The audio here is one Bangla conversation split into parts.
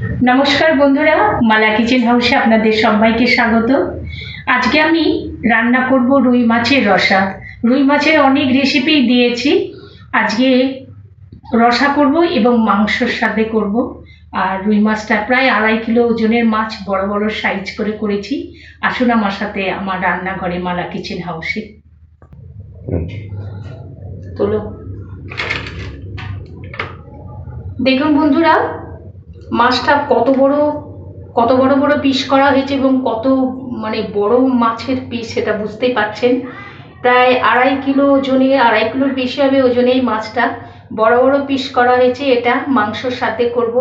নমস্কার বন্ধুরা, মালা কিচেন হাউসে আপনাদের সবাইকে স্বাগত। আজকে আমি রান্না করব রুই মাছের রসা। রুই মাছের অনেক রেসিপি দিয়েছি, আজকে রসা করব এবং মাংসর সাথে করব। আর রুই মাছটা প্রায় 2.5 কিলো ওজনের মাছ, বড় বড় সাইজ করে করেছি। আসুন আমার সাথে আমার রান্নাঘরে মালা কিচেন হাউসে। তোলো। দেখুন বন্ধুরা, মাছটা কত বড় বড় পিস করা হয়েছে এবং কত বড় মাছের পিস, সেটা বুঝতেই পারছেন। প্রায় 2.5 কিলো ওজনে, 2.5 কিলোর বেশি হবে ওজনে এই মাছটা। বড় বড় পিস করা হয়েছে, এটা মাংসর সাথে করব।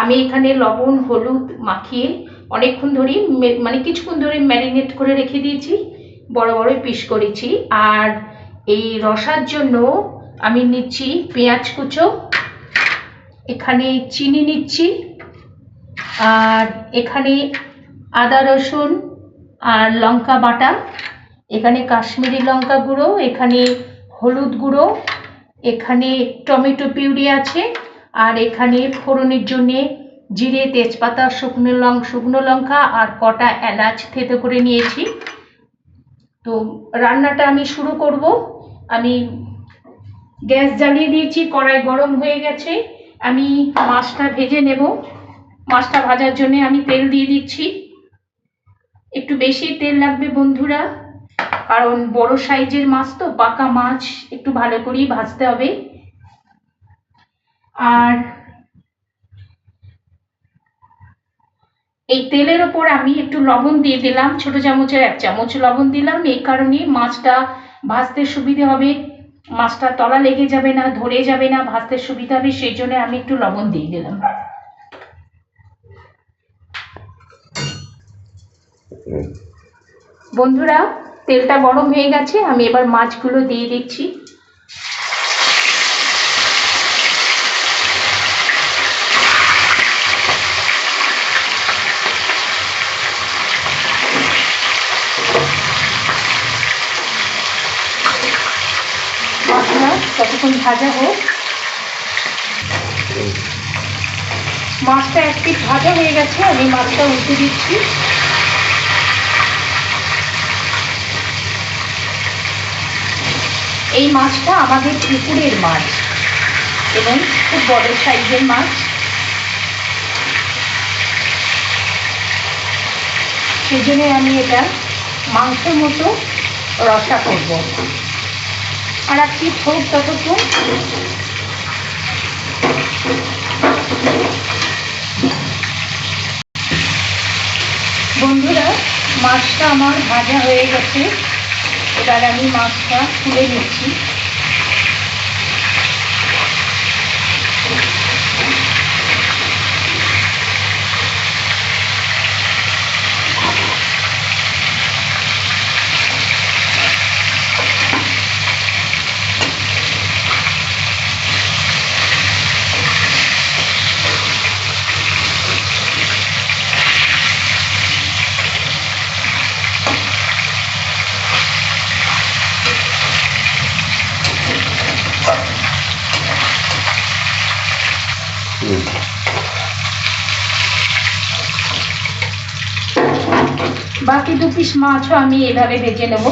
আমি এখানে লবণ হলুদ মাখিয়ে অনেকক্ষণ ধরে কিছুক্ষণ ধরে ম্যারিনেট করে রেখে দিয়েছি, বড় বড় পিস করেছি। আর এই রসার জন্য আমি নিচ্ছি পেঁয়াজ কুচো, এখানে চিনি নিচ্ছি, আর এখানে আদা রসুন আর লঙ্কা বাটা, এখানে কাশ্মীরি লঙ্কা গুঁড়ো, এখানে হলুদ গুঁড়ো, এখানে টমেটো পিউরি আছে, আর এখানে ফোড়নের জন্যে জিরে, তেজপাতা, শুকনো লঙ্কা আর কটা এলাচ থেতো করে নিয়েছি। তো রান্নাটা আমি শুরু করব। আমি গ্যাস জ্বালিয়ে দিয়েছি, কড়াই গরম হয়ে গেছে। আমি মাছটা ভেজে নেব। মাছটা ভাজার জন্য আমি তেল দিয়ে দিচ্ছি। একটু বেশি তেল লাগবে বন্ধুরা, কারণ বড় সাইজের মাছ তো, পাকা মাছ, একটু ভালো করেই ভাজতে হবে। আর এই তেলের ওপর আমি একটু লবণ দিয়ে দিলাম, ছোট চামচের 1 চামচ লবণ দিলাম। এই কারণে মাছটা ভাজতে সুবিধে হবে, মাছটা তলা লেগে যাবে না, ধরে যাবে না, ভাজতে সুবিধা হবে, সেই জন্য আমি একটু লবণ দিয়ে দিলাম। বন্ধুরা, তেলটা গরম হয়ে গেছে, আমি এবার মাছগুলো দিয়ে দিচ্ছি। মাছটা ততক্ষণ ভাজা হোক। মাছটা 1 পিঠ ভাজা হয়ে গেছে, আমি মাছটা উল্টে দিচ্ছি। এই মাছটা আমাদের পুকুরের মাছ এবং খুব বড় সাইজের মাছ, সেই জন্য আমি এটা মাংসের মতো রসা করব। আর এক পিঠ হোক ততক্ষণ। বন্ধুরা, মাছটা আমার ভাজা হয়ে গেছে, এবার আমি মাছটা তুলে নিচ্ছি। বাকি 2 পিস মাছও আমি এভাবে ভেজে নেব।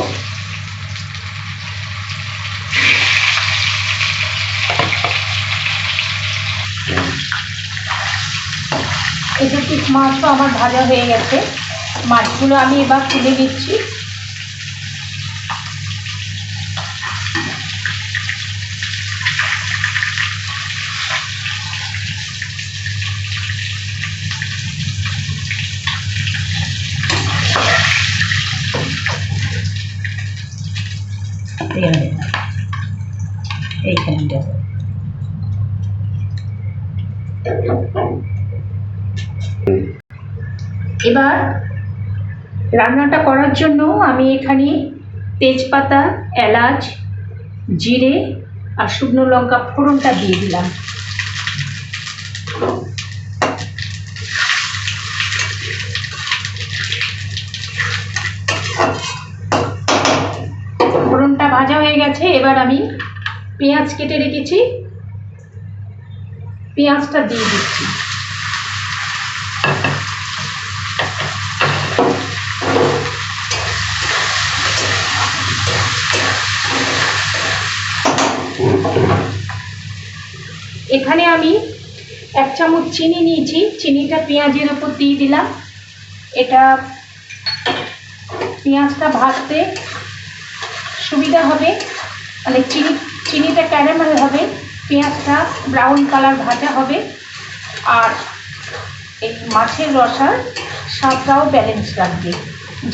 এই 2 পিস মাছও আমার ভাজা হয়ে গেছে, মাছগুলো আমি এবার তুলে দিচ্ছি। এইখানটা এবার রান্নাটা করার জন্য আমি এখানে তেজপাতা, এলাচ, জিরে আর শুকনো লঙ্কা ফোড়নটা দিয়ে দিলাম। ফোড়নটা ভাজা হয়ে গেছে, এবার আমি পেঁয়াজ কেটে রেখেছি, পেঁয়াজটা দিয়ে দিচ্ছি। এখানে আমি 1 চামচ চিনি নিয়েছি, চিনিটা পেঁয়াজের উপর দিয়ে দিলাম। এটা পেঁয়াজটা ভাজতে সুবিধা হবে, মানে চিনিটা ক্যারামেল হবে, পেঁয়াজটা ব্রাউন কালার ভাজা হবে, আর এই মাছের রসার স্বাদটাও ব্যালেন্স রাখবে।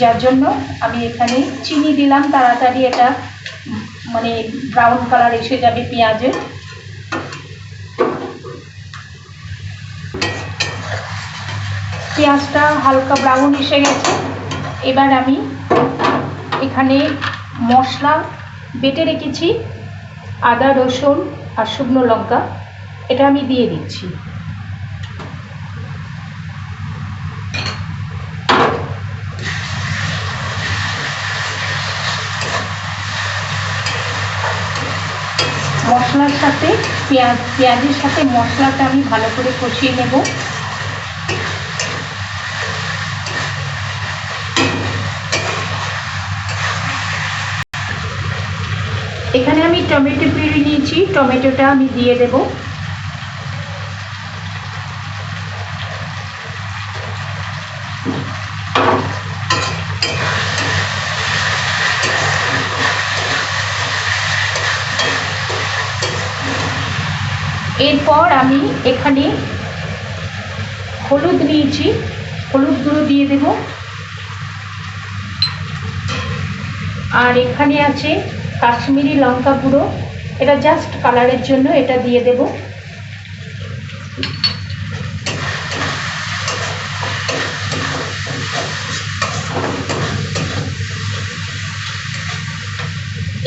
যার জন্য আমি এখানে চিনি দিলাম, তাড়াতাড়ি এটা মানে ব্রাউন কালার এসে যাবে পেঁয়াজের। পেঁয়াজটা হালকা ব্রাউন এসে গেছে। এবার আমি এখানে মশলা বেটে রেখেছি, আদা রসুন আর শুকনো লঙ্কা, এটা আমি দিয়ে দিচ্ছি। মশলার সাথে পেঁয়াজের সাথে মশলাটা আমি ভালো করে কষিয়ে নেব। এখানে আমি টমেটো পিউরি নিয়েছি, টমেটোটা আমি দিয়ে দেব। এরপর আমি এখানে হলুদ নিয়েছি, হলুদ গুঁড়ো দিয়ে দেব। আর এখানে আছে কাশ্মীরি লঙ্কা গুঁড়ো, এটা জাস্ট কালারের জন্য, এটা দিয়ে দেব।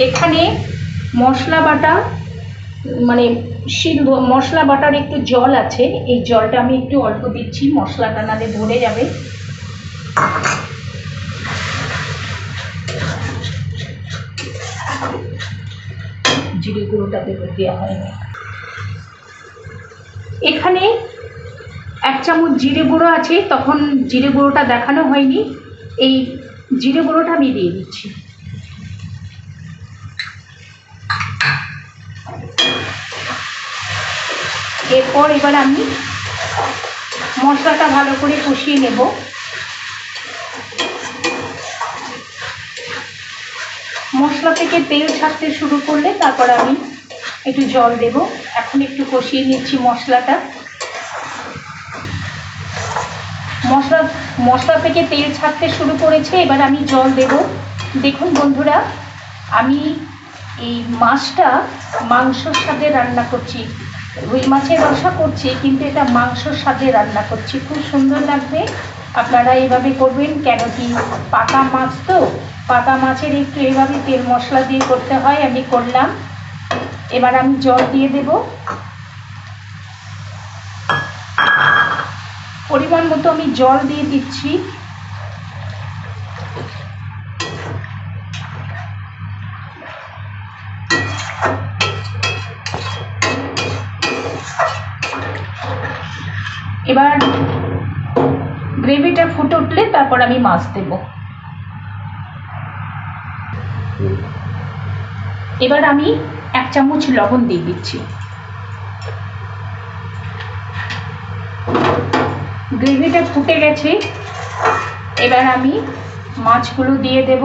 এখানে মশলা বাটা মানে মশলা বাটার একটু জল আছে, এই জলটা আমি একটু অল্প দিচ্ছি, মশলাটা নালে ধরে যাবে। জিরে গুঁড়োটা দেওয়া হয়নি। এখানে 1 চামচ জিরে গুঁড়ো আছে, তখন জিরে গুঁড়োটা দেখানো হয়নি, এই জিরে গুঁড়োটা আমি দিয়ে দিচ্ছি। এরপর এবার আমি মশলাটা ভালো করে কষিয়ে নেব। মশলা থেকে তেল ছাড়তে শুরু করলে তারপর আমি একটু জল দেব। এখন একটু কষিয়ে নিচ্ছি মশলাটা। মশলা থেকে তেল ছাড়তে শুরু করেছে, এবার আমি জল দেব। দেখুন বন্ধুরা, আমি এই মাছটা মাংসর স্বাদে রান্না করছি, রুই মাছের রসা করছি, কিন্তু এটা মাংসর স্বাদে রান্না করছি, খুব সুন্দর লাগবে। আপনারা এইভাবে করবেন, কেন কি পাকা মাছ তো, পাকা মাছের একটু এইভাবে তেল মশলা দিয়ে করতে হয়, আমি করলাম। এবার আমি জল দিয়ে দেব, পরিমাণ মতো আমি জল দিয়ে দিচ্ছি। এবার গ্রেভিটা ফুটে উঠলে তারপর আমি মাছ দেব। এবার আমি 1 চামচ লবণ দিয়ে দিচ্ছি। গ্রেভিটা ফুটে গেছে, এবার আমি মাছগুলো দিয়ে দেব।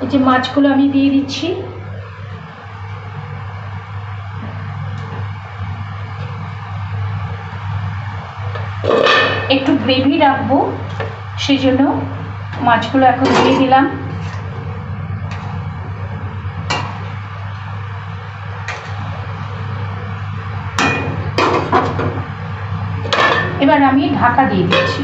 এই যে মাছগুলো আমি দিয়ে দিচ্ছি। একটু গ্রেভি রাখবো, সেই জন্য মাছগুলো এখন দিয়ে দিলাম। এবার আমি ঢাকা দিয়ে দিচ্ছি।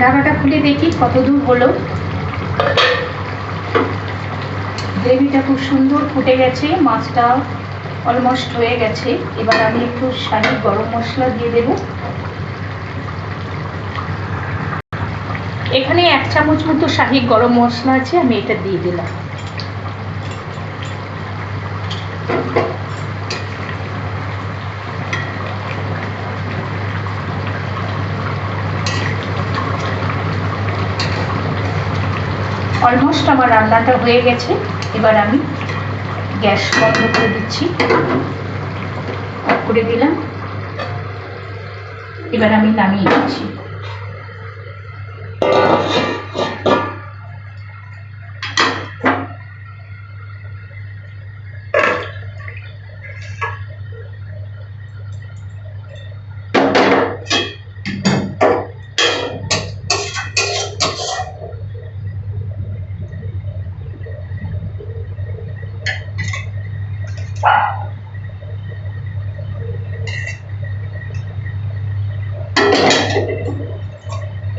ঢাকাটা খুলে দেখি কত দূর হলো। গ্রেভিটা খুব সুন্দর ফুটে গেছে, মাছটা অলমোস্ট হয়ে গেছে। এবার আমি একটু শাহি গরম মশলা দিয়ে দেব। এখানে 1 চামচ মতো শাহি গরম মশলা আছে, আমি এটা দিয়ে দিলাম। অলমোস্ট আমার রান্নাটা হয়ে গেছে। এবার আমি গ্যাস বন্ধ করে দিচ্ছি, অফ করে দিলাম। এবার আমি নামিয়ে দিচ্ছি।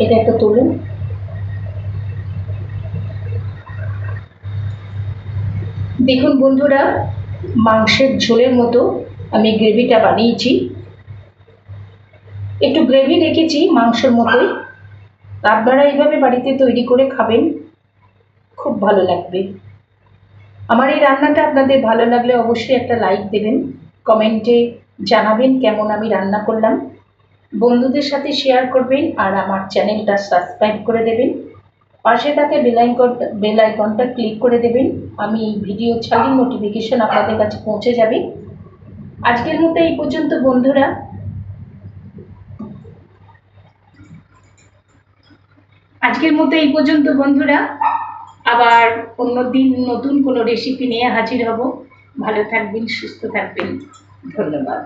এটা একটা তুলুন। দেখুন বন্ধুরা, মাংসের ঝোলের মতো আমি গ্রেভিটা বানিয়েছি। একটু গ্রেভি রেখেছি মাংসের মতোই। আপনারা এইভাবে বাড়িতে তৈরি করে খাবেন, খুব ভালো লাগবে। আমার এই রান্নাটা আপনাদের ভালো লাগলে অবশ্যই একটা লাইক দেবেন, কমেন্টে জানাবেন কেমন আমি রান্না করলাম, বন্ধুদের সাথে শেয়ার করবেন, আর আমার চ্যানেলটা সাবস্ক্রাইব করে দেবেন। পাশে থাকা বেল আইকনটা ক্লিক করে দেবেন। আমি ভিডিও ছাড়লে নোটিফিকেশন আপনাদের কাছে পৌঁছে যাবে। আজকের মতো এই পর্যন্ত বন্ধুরা। আবার অন্যদিন নতুন কোনো রেসিপি নিয়ে হাজির হব। ভালো থাকবেন, সুস্থ থাকবেন। ধন্যবাদ।